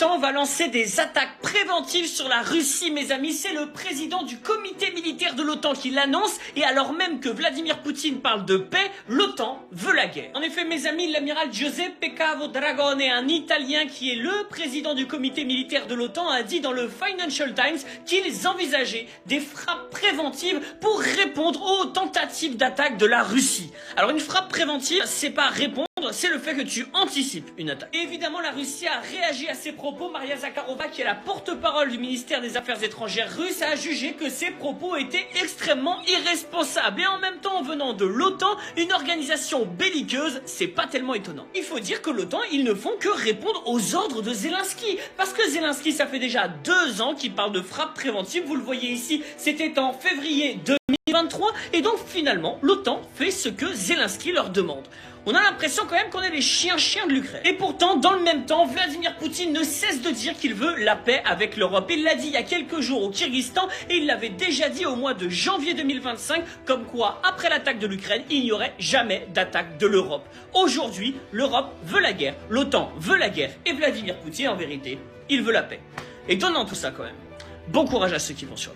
l'OTAN va lancer des attaques préventives sur la Russie, mes amis. C'est le président du comité militaire de l'OTAN qui l'annonce, et alors même que Vladimir Poutine parle de paix, l'OTAN veut la guerre. En effet, mes amis, l'amiral Giuseppe Cavodragone, un Italien qui est le président du comité militaire de l'OTAN, a dit dans le Financial Times qu'ils envisageaient des frappes préventives pour répondre aux tentatives d'attaque de la Russie. Alors une frappe préventive, c'est pas répondre, c'est le fait que tu anticipes une attaque. Et évidemment, la Russie a réagi à ces propos. Maria Zakharova, qui est la porte-parole du ministère des Affaires étrangères russe, a jugé que ces propos étaient extrêmement irresponsables. Et en même temps, venant de l'OTAN, une organisation belliqueuse, c'est pas tellement étonnant. Il faut dire que l'OTAN, ils ne font que répondre aux ordres de Zelensky. Parce que Zelensky, ça fait déjà 2 ans qu'il parle de frappe préventive. Vous le voyez ici, c'était en février 2023. Et donc finalement, l'OTAN fait ce que Zelensky leur demande. On a l'impression quand même qu'on est les chiens de l'Ukraine. Et pourtant, dans le même temps, Vladimir Poutine ne cesse de dire qu'il veut la paix avec l'Europe. Il l'a dit il y a quelques jours au Kyrgyzstan, et il l'avait déjà dit au mois de janvier 2025, comme quoi, après l'attaque de l'Ukraine, il n'y aurait jamais d'attaque de l'Europe. Aujourd'hui, l'Europe veut la guerre, l'OTAN veut la guerre, et Vladimir Poutine, en vérité, il veut la paix. Et donnant tout ça quand même, bon courage à ceux qui vont sur